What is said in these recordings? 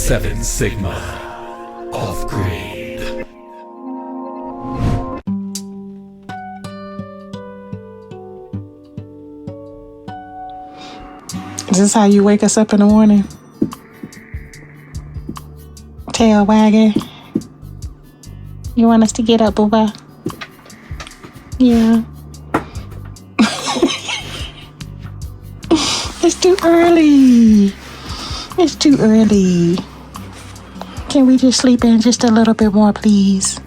7 Sigma. Off-grid. Is this how you wake us up in the morning? Tail wagging. You want us to get up, booba? Yeah. It's too early. It's too early. Can we just sleep in just a little bit more, please?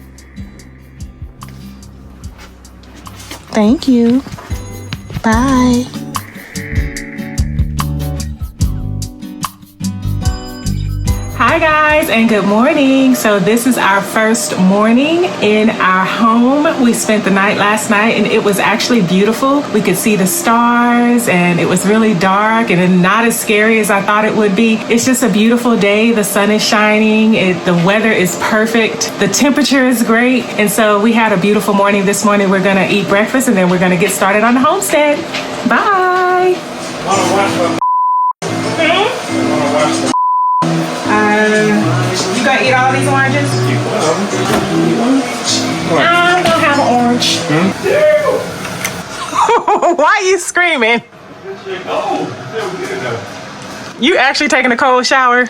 Thank you. Bye. Hi guys, and good morning. So this is our first morning in our home. We spent the night last night and it was actually beautiful. We could see the stars and it was really dark and not as scary as I thought it would be. It's just a beautiful day. The sun is shining. The weather is perfect. The temperature is great. And so we had a beautiful morning this morning. We're going to eat breakfast and then we're going to get started on the homestead. Bye. You gonna eat all these oranges? I'm gonna have an orange. Why are you screaming? You actually taking a cold shower?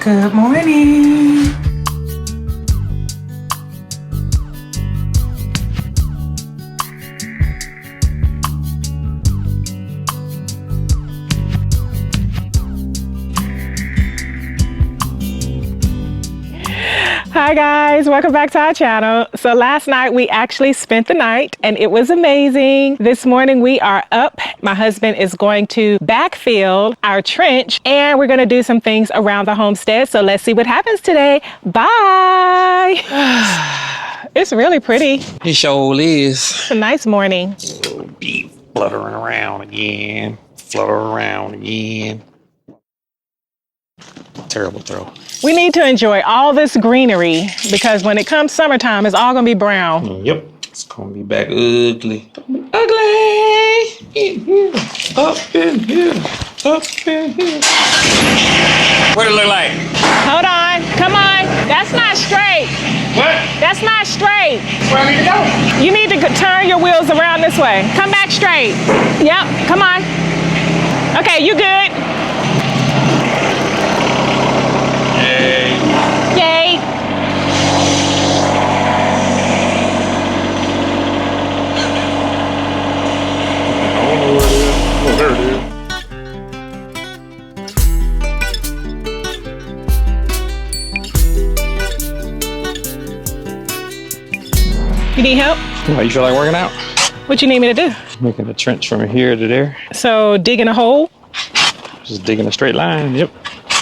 Good morning. Hi guys, welcome back to our channel. So last night we actually spent the night and it was amazing. This morning we are up. My husband is going to backfill our trench and we're going to do some things around the homestead. So let's see what happens today. Bye. It's really pretty. It sure is. It's a nice morning. Little bee fluttering around again. Flutter around again. Terrible throw. We need to enjoy all this greenery because when it comes summertime, it's all gonna be brown. Yep. It's gonna be back ugly. Ugly! In here. Up in here. Up in here. What it look like? Hold on. Come on. That's not straight. What? That's not straight. Where I need to go? You need to turn your wheels around this way. Come back straight. Yep. Come on. Okay, you good. Yay. Yay. I don't know where it is. Oh, there it is. You need help? What, you feel like working out? What you need me to do? Making a trench from here to there. So digging a hole? Just digging a straight line. Yep.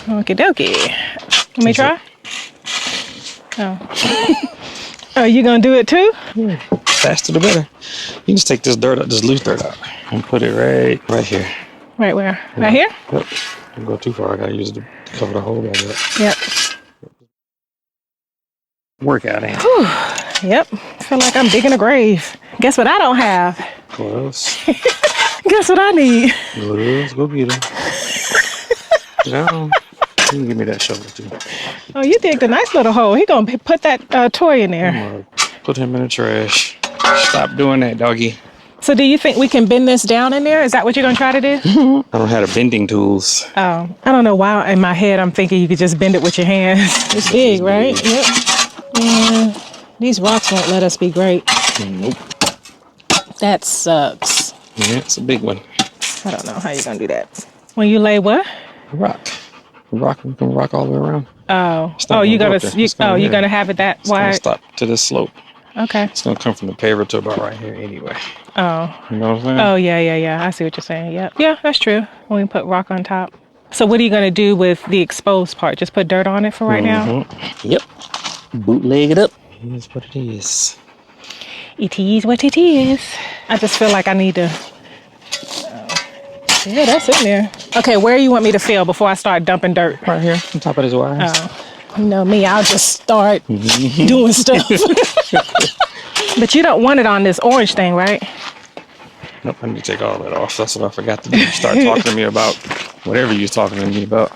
Okie dokie. Let me try. Oh. Oh, you gonna do it too? Yeah. Faster the better. You can just take this dirt out, this loose dirt out, and put it right here. Right where? Right here? Yep. Don't go too far. I gotta use it to cover the hole. Yep. Workout in. Whew. Yep. Feel like I'm digging a grave. Guess what I don't have? What else? Guess what I need? What else? Go get it. Down. You can give me that shovel too. Oh, you digged a nice little hole. He gonna put that toy in there. I'm gonna put him in the trash. Stop doing that, doggy. So do you think we can bend this down in there? Is that what you're gonna try to do? I don't have the bending tools. Oh, I don't know why in my head I'm thinking you could just bend it with your hands. It's big, right? Yep. Yeah. These rocks won't let us be great. Nope. That sucks. Yeah, it's a big one. I don't know how you're gonna do that. When you lay what? Rock. Rock. We can rock all the way around. Oh. Oh, you're gonna have it that It's wide. gonna stop to this slope. Okay. It's gonna come from the paver to about right here anyway. Oh. You know what I'm saying? Oh yeah. I see what you're saying. Yep. Yeah, that's true. When we put rock on top. So what are you gonna do with the exposed part? Just put dirt on it for right now? Yep. Bootleg it up. Here's what it is. It is what it is. I just feel like I need to. Yeah, that's in there. Okay, where you want me to fill before I start dumping dirt? Right here, on top of this wires. Oh, you know me, I'll just start doing stuff. But you don't want it on this orange thing, right? Nope, I need to take all that off. That's what I forgot to do. Start talking to me about whatever you're talking to me about.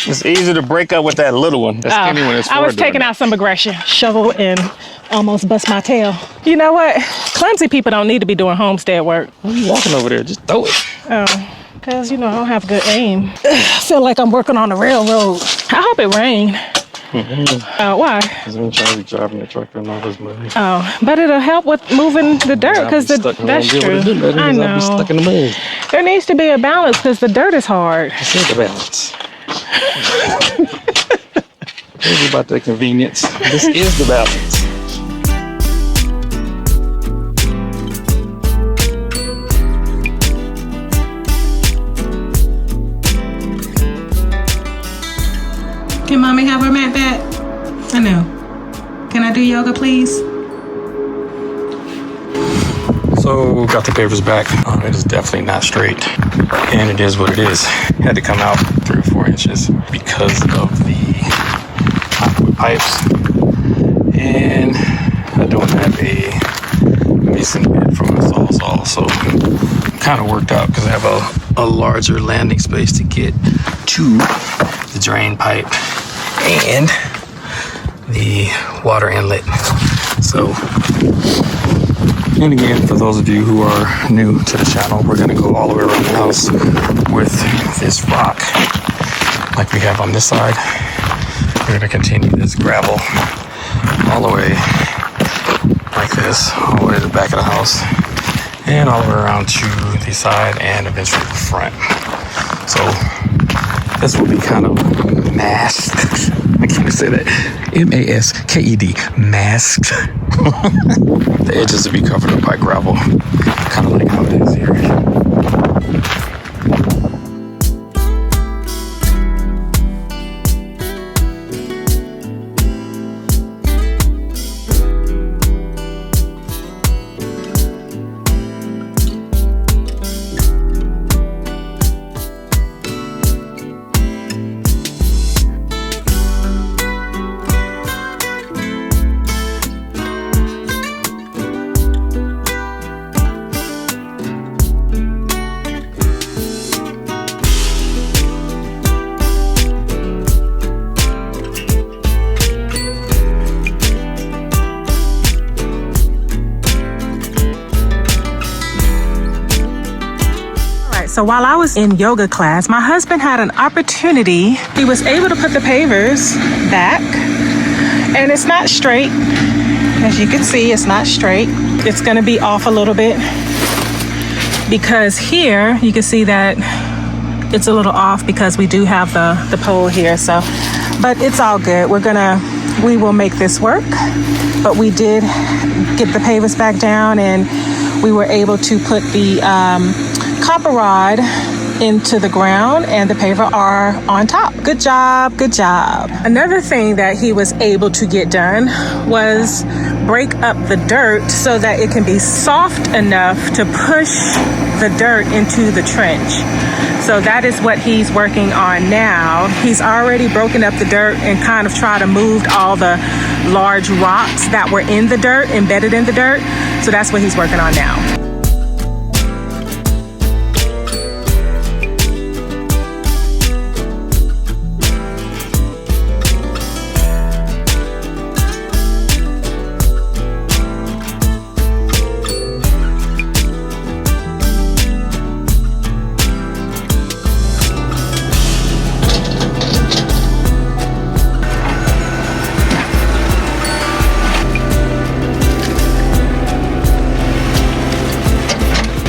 It's easy to break up with that little one. That skinny one is I was taking out some aggression. Shovel and almost bust my tail. You know what? Clumsy people don't need to be doing homestead work. Why are you walking over there? Just throw it. Oh, because, you know, I don't have good aim. I feel like I'm working on the railroad. I hope it rained. Why? Because I'm trying to be driving the tractor and all this money. Oh, but it'll help with moving the dirt because that's true. I know. I'll be stuck in the mud. There needs to be a balance because the dirt is hard. This is the balance. It's about the convenience. This is the balance. Can mommy have her mat back? I know. Can I do yoga, please? So, got the papers back. It is definitely not straight. And it is what it is. Had to come out 3 or 4 inches because of the conduit pipes. And I don't have a mason bed for my sawzall. So, kind of worked out because I have a larger landing space to get to the drain pipe and the water inlet. So, and again, for those of you who are new to the channel, we're gonna go all the way around the house with this rock like we have on this side. We're gonna continue this gravel all the way like this, all the way to the back of the house, and all the way around to the side and eventually the front. So this will be kind of masked. I can't say that. M-A-S-K-E-D, masked. The edges will be covered up by gravel, kind of like how it is here. So while I was in yoga class, my husband had an opportunity. He was able to put the pavers back, and it's not straight. As you can see, it's not straight. It's gonna be off a little bit because here you can see that it's a little off because we do have the pole here. So, but it's all good. We will make this work. But we did get the pavers back down, and we were able to put the copper rod into the ground, and the paver are on top. Good job, good job. Another thing that he was able to get done was break up the dirt so that it can be soft enough to push the dirt into the trench. So that is what he's working on now. He's already broken up the dirt and kind of tried to move all the large rocks that were in the dirt, embedded in the dirt. So that's what he's working on now.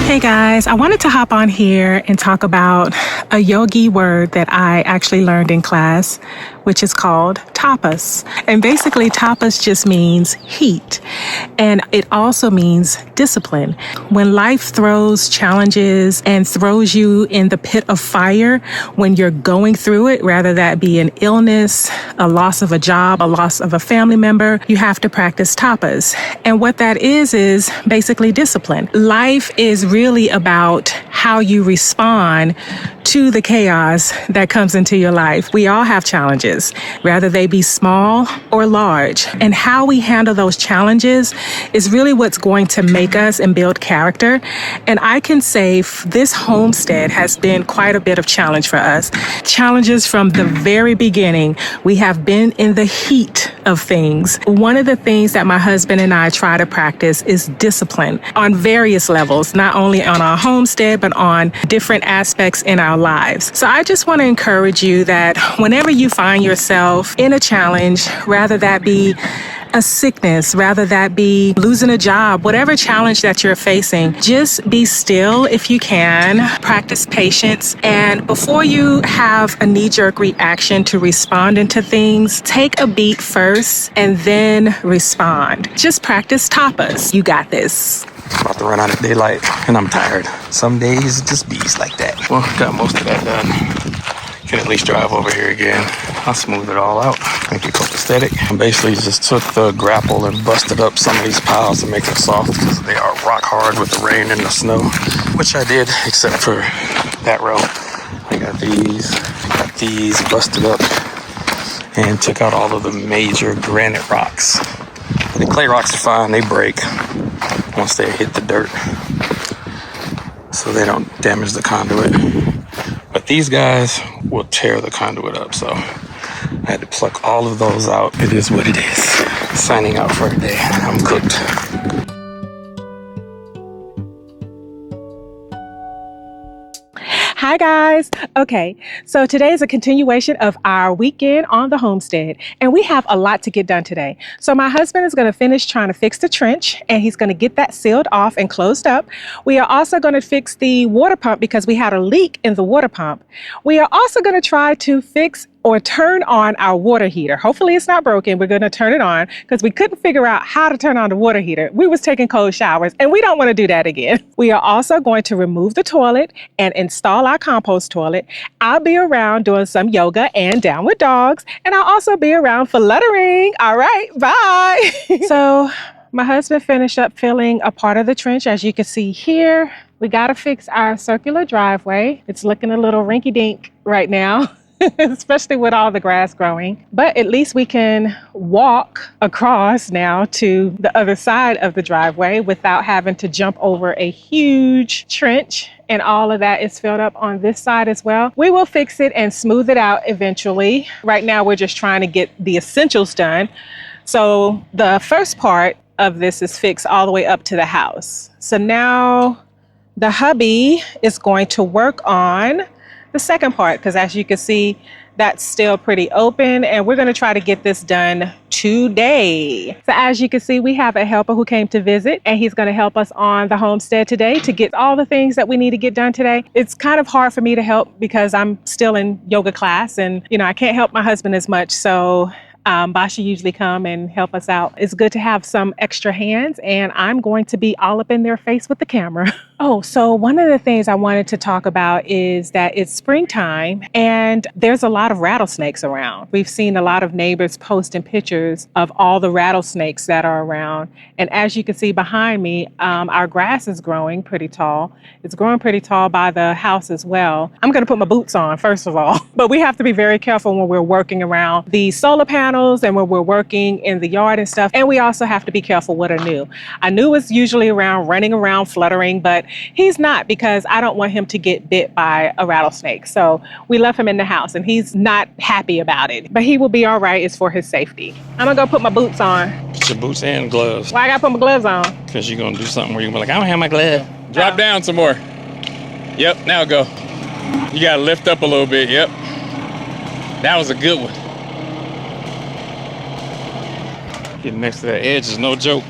Hey guys, I wanted to hop on here and talk about a yogi word that I actually learned in class, which is called tapas. And basically tapas just means heat. And it also means discipline. When life throws challenges and throws you in the pit of fire, when you're going through it, rather that be an illness, a loss of a job, a loss of a family member, you have to practice tapas. And what that is basically discipline. Life is really about how you respond to the chaos that comes into your life. We all have challenges, whether they be small or large. And how we handle those challenges is really what's going to make us and build character. And I can say this homestead has been quite a bit of challenge for us. Challenges from the very beginning. We have been in the heat of things. One of the things that my husband and I try to practice is discipline on various levels, not only on our homestead, but on different aspects in our lives. So I just want to encourage you that whenever you find yourself in a challenge, rather that be a sickness, rather that be losing a job, whatever challenge that you're facing, just be still if you can, practice patience, and before you have a knee-jerk reaction to respond into things, take a beat first and then respond. Just practice tapas. You got this. About to run out of daylight and I'm tired. Some days it just bees like that. Well, got most of that done. Can at least drive over here again. I'll smooth it all out. Thank you, Homesteading. I basically just took the grapple and busted up some of these piles to make them soft because they are rock hard with the rain and the snow, which I did, except for that row. I got these busted up and took out all of the major granite rocks. The clay rocks are fine, they break once they hit the dirt, so they don't damage the conduit. But these guys will tear the conduit up, so I had to pluck all of those out. It is what it is. Signing out for the day. I'm cooked. Hi guys. Okay, so today is a continuation of our weekend on the homestead, and we have a lot to get done today. So my husband is going to finish trying to fix the trench, and he's going to get that sealed off and closed up. We are also going to fix the water pump because we had a leak in the water pump. We are also going to try to fix or turn on our water heater. Hopefully it's not broken. We're going to turn it on because we couldn't figure out how to turn on the water heater. We was taking cold showers and we don't want to do that again. We are also going to remove the toilet and install our compost toilet. I'll be around doing some yoga and downward dogs, and I'll also be around for lettering. All right, bye. So my husband finished up filling a part of the trench, as you can see here. We got to fix our circular driveway. It's looking a little rinky-dink right now. Especially with all the grass growing. But at least we can walk across now to the other side of the driveway without having to jump over a huge trench. And all of that is filled up on this side as well. We will fix it and smooth it out eventually. Right now, we're just trying to get the essentials done. So the first part of this is fixed all the way up to the house. So now the hubby is going to work on the second part, because as you can see, that's still pretty open, and we're going to try to get this done today. So as you can see, we have a helper who came to visit, and he's going to help us on the homestead today to get all the things that we need to get done today. It's kind of hard for me to help because I'm still in yoga class, and I can't help my husband as much. So Basha usually come and help us out. It's good to have some extra hands, and I'm going to be all up in their face with the camera. Oh, so one of the things I wanted to talk about is that it's springtime and there's a lot of rattlesnakes around. We've seen a lot of neighbors posting pictures of all the rattlesnakes that are around. And as you can see behind me, our grass is growing pretty tall. It's growing pretty tall by the house as well. I'm going to put my boots on, first of all, but we have to be very careful when we're working around the solar panels and when we're working in the yard and stuff. And we also have to be careful with Anu. Anu is usually around, running around, fluttering, but he's not, because I don't want him to get bit by a rattlesnake. So we left him in the house and he's not happy about it, but he will be all right. It's for his safety. I'm gonna go put my boots on. Put your boots and gloves. Why I gotta put my gloves on? Because you're gonna do something where you're gonna be like, I don't have my glove. Drop down some more. Yep, now go. You gotta lift up a little bit, yep. That was a good one. Getting next to that edge is no joke.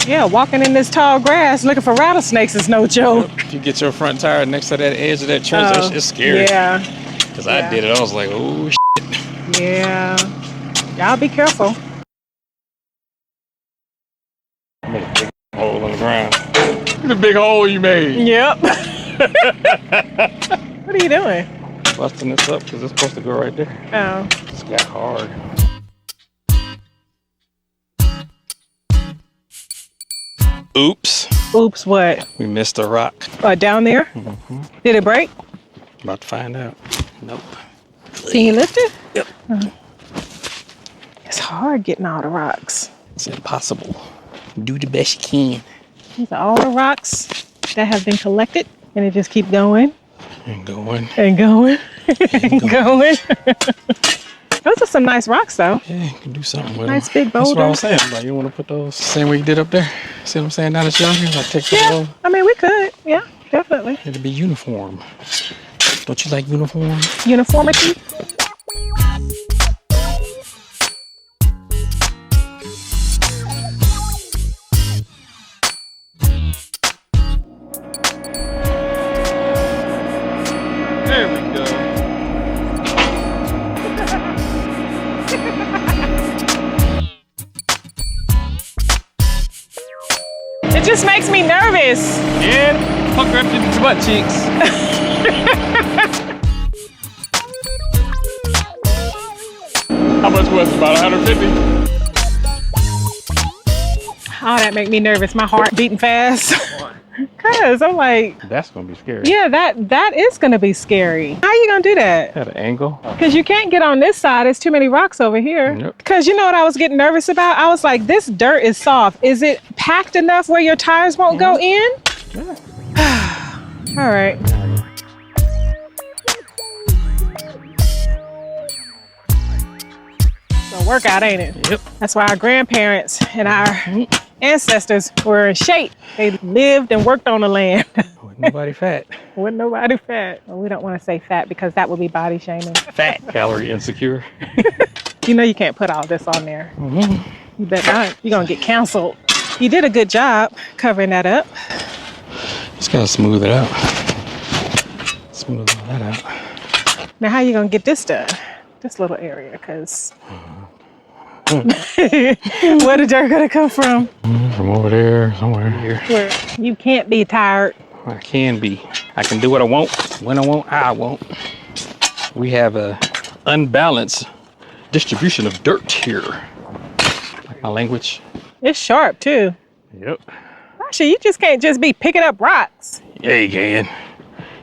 Yeah, walking in this tall grass looking for rattlesnakes is no joke. If you get your front tire next to that edge of that trench, it's scary. Yeah. Because I did it, I was like, oh, shit. Yeah. Y'all be careful. Made a big hole in the ground. Look at the big hole you made. Yep. What are you doing? Busting this up because it's supposed to go right there. Oh. It's got hard. Oops. Oops, what? We missed a rock. Down there? Mm-hmm. Did it break? About to find out. Nope. Can you lift it? Yep. It's hard getting all the rocks. It's impossible. Do the best you can. These are all the rocks that have been collected, and it just keep going. And going. And going. And going. Those are some nice rocks, though. Yeah, you can do something with Nice them. big boulders. That's what I was saying. Like, you want to put those same way you did up there? See what I'm saying? Down at your house? Like, take Yeah, I mean, we could. Yeah, definitely. It'll be uniform. Don't you like uniform? Uniformity. There we go. It just makes me nervous. Yeah, pucker up to the butt cheeks. How much was it? About 150? Oh, that make me nervous. My heart beating fast. Cause I'm like, That's gonna be scary. yeah, that is gonna be scary. How you gonna do that? At an angle. Cause you can't get on this side. There's too many rocks over here. Yep. Cause you know what I was getting nervous about? I was like, this dirt is soft. Is it packed enough where your tires won't go in? Yeah. All right. It's a workout, ain't it? Yep. That's why our grandparents and our ancestors were in shape. They lived and worked on the land. With nobody fat. Wasn't nobody fat. Well, we don't want to say fat because that would be body shaming. Fat. Calorie insecure. You know you can't put all this on there. Mm-hmm. You bet not. You're going to get canceled. You did a good job covering that up. Just gotta smooth it out. Smooth all that out. Now, how you going to get this done? This little area, because where the dirt going to come from? From over there, somewhere here. Where you can't be tired. I can be. I can do what I want, when I want, how I want. We have a unbalanced distribution of dirt here. Like my language. It's sharp, too. Yep. Actually, you just can't just be picking up rocks. Yeah, he can.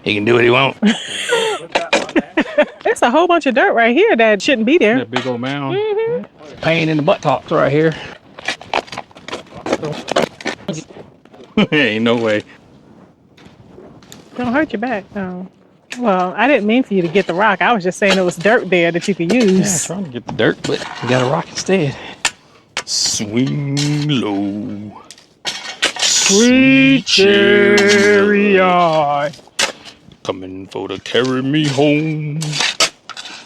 He can do what he wants. There's a whole bunch of dirt right here that shouldn't be there. That big old mound. Pain in the buttocks right here. Ain't no way. Don't hurt your back, no. Well, I didn't mean for you to get the rock. I was just saying it was dirt there that you could Yeah, use. trying to get the dirt, but you got a rock instead. Swing low. Sweet chariot, Coming for to carry me home.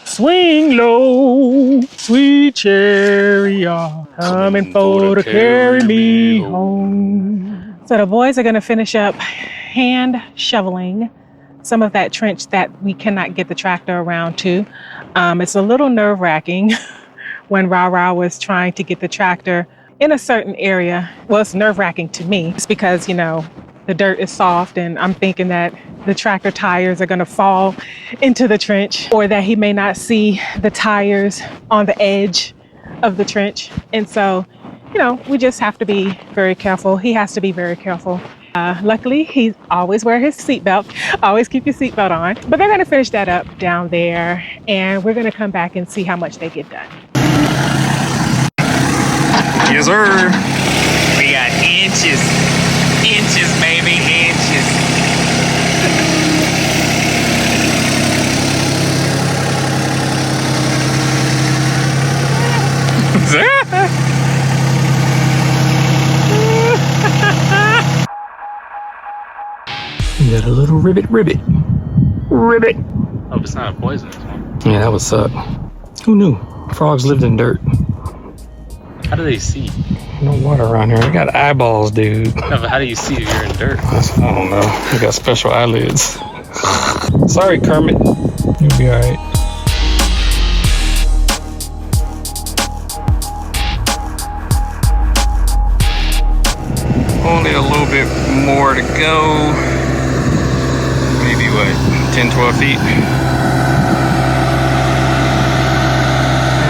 swing low, sweet chariot, coming for to carry me home. So the boys are going to finish up hand shoveling some of that trench that we cannot get the tractor around to. It's a little nerve-wracking when Ra was trying to get the tractor in a certain area. Well, it's nerve-wracking to me. It's because, you know, the dirt is soft and I'm thinking that the tractor tires are going to fall into the trench, or that he may not see the tires on the edge of the trench. And so, you know, we just have to be very careful. He has to be very careful. Luckily, he always wear his seatbelt. Always keep your seatbelt on. But they're going to finish that up down there, and we're going to come back and see how much they get done. Yes, sir. We got inches, baby, inches. You got a little ribbit. Ribbit. Hope it's not a poisonous one. Yeah, that would suck. Who knew? Frogs lived in dirt. How do they see? No water around here. I got eyeballs, dude. No, but how do you see if you're in dirt? I don't know. We got special eyelids. Sorry, Kermit. You'll be all right. Only a little bit more to go. Maybe what, 10, 12 feet?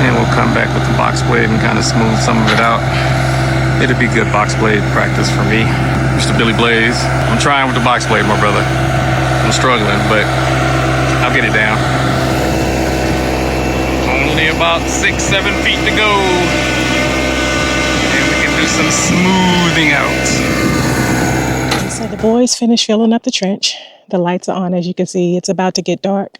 And we'll come back with the box blade and kind of smooth some of it out. It'll be good box blade practice for me. Mr. Billy Blaze, I'm trying with the box blade, my brother. I'm struggling, but get it down. Only about 6-7 feet to go. And we can do some smoothing out. So the boys finished filling up the trench. The lights are on, as you can see. It's about to get dark.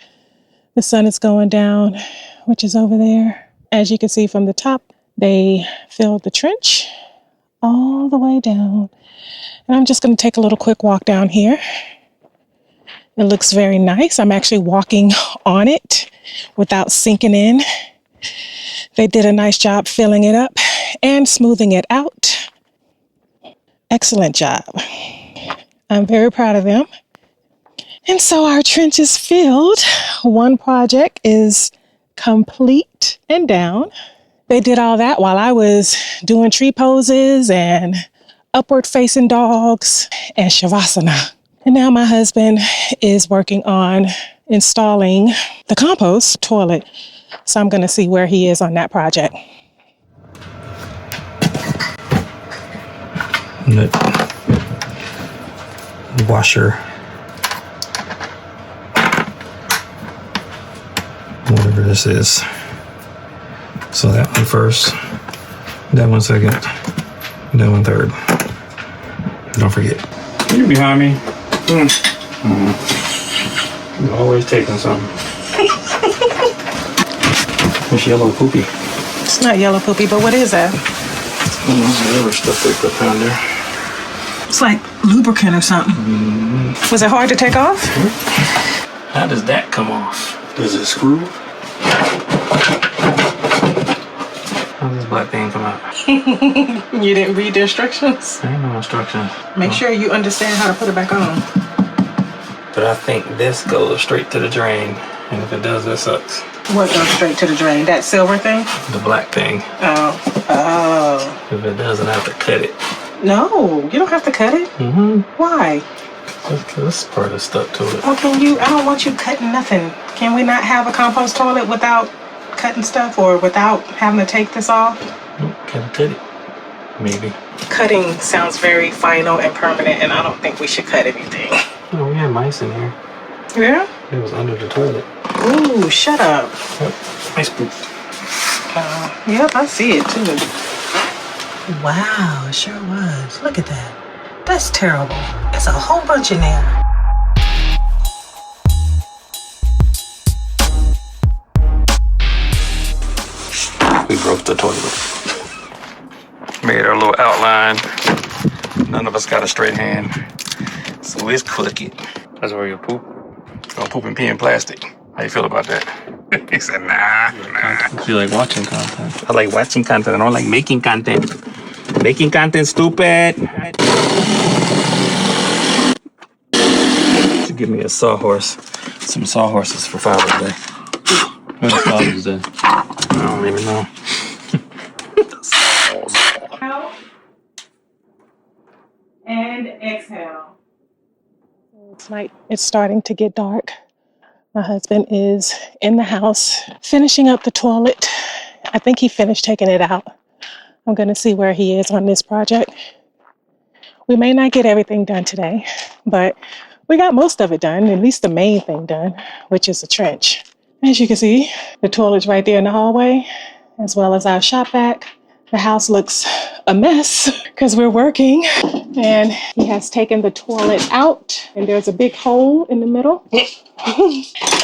The sun is going down, which is over there. As you can see from the top, they filled the trench all the way down. And I'm just going to take a little quick walk down here. It looks very nice. I'm actually walking on it without sinking in. They did a nice job filling it up and smoothing it out. Excellent job. I'm very proud of them. And so our trench is filled. One project is complete and down. They did all that while I was doing tree poses and upward facing dogs and shavasana. And now my husband is working on installing the compost toilet. So I'm going to see where he is on that project. The washer, whatever this is. So that one first, that one second, that one third. Don't forget. You're behind me. You're always taking something. It's yellow poopy. It's not yellow poopy, but what is that? Whatever stuff they put down there. It's like lubricant or something. Mm-hmm. Was it hard to take off? How does that come off? Does it screw? How does this black thing come out? You didn't read the instructions? There ain't no instructions. Make sure you understand how to put it back on. But I think this goes straight to the drain. And if it does, that sucks. What goes straight to the drain? That silver thing? The black thing. Oh. If it doesn't, I have to cut it. No, you don't have to cut it. Mm-hmm. Why? This part is stuck to it. Well, I don't want you cutting nothing. Can we not have a compost toilet without cutting stuff or without having to take this off? Nope, can't cut it. Maybe. Cutting sounds very final and permanent, and I don't think we should cut anything. Oh, we had mice in here. Yeah? It was under the toilet. Ooh, shut up. Yep. Mice poop. Yep, I see it too. Wow, it sure was. Look at that. That's terrible. It's a whole bunch in there. We broke the toilet. Made our little outline. None of us got a straight hand. So it's crooked. That's where you poop. Don't poop and pee in plastic. How you feel about that? He said, nah. I feel like watching content. I like watching content. I don't like making content. Making content, stupid. Should give me a sawhorse. Some sawhorses for Father's Day. When's Father's Day? I don't even know. Inhale and exhale. It's starting to get dark. My husband is in the house finishing up the toilet. I think he finished taking it out. I'm going to see where he is on this project. We may not get everything done today, but we got most of it done, at least the main thing done, which is the trench. As you can see, the toilet's right there in the hallway, as well as our shop vac. The house looks a mess because we're working, and he has taken the toilet out, and there's a big hole in the middle.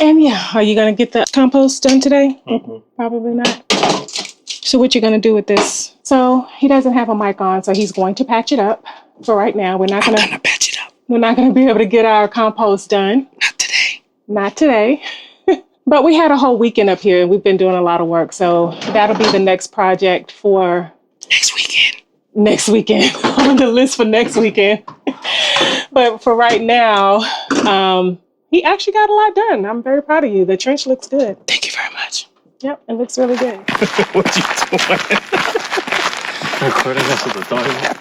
And yeah, are you going to get the compost done today? Probably not. So what you going to do with this? So he doesn't have a mic on, so he's going to patch it up. For right now, we're not going to patch it up. We're not going to be able to get our compost done. Not today. Not today. But we had a whole weekend up here and we've been doing a lot of work. So that'll be the next project for next weekend. Next weekend. On the list for next weekend. But for right now, he actually got a lot done. I'm very proud of you. The trench looks good. Thank you very much. Yep, it looks really good. What you doing? Recording us with the toilet.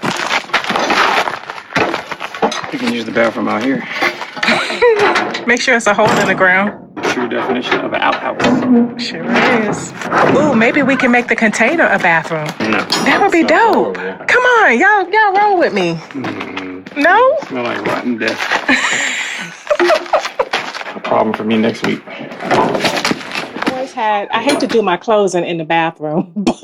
You can use the bathroom out here. Make sure it's a hole in the ground. True definition of an outhouse. Sure is. Ooh, maybe we can make the container a bathroom. No. That would be dope. Come on, y'all roll with me. No? Smell like rotten death. A problem for me next week. boys had, I hate to do my closing in the bathroom, but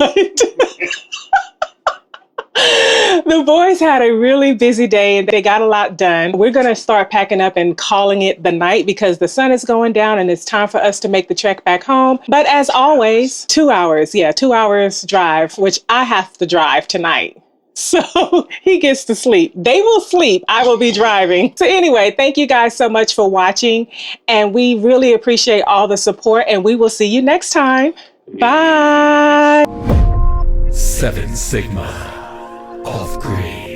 the boys had a really busy day and they got a lot done. We're going to start packing up and calling it the night because the sun is going down and it's time for us to make the trek back home. But as always, 2 hours. Yeah, 2 hours drive, which I have to drive tonight. So he gets to sleep. They will sleep. I will be driving. So anyway, thank you guys so much for watching. And we really appreciate all the support. And we will see you next time. Bye. 7 Sigma. Off-grid.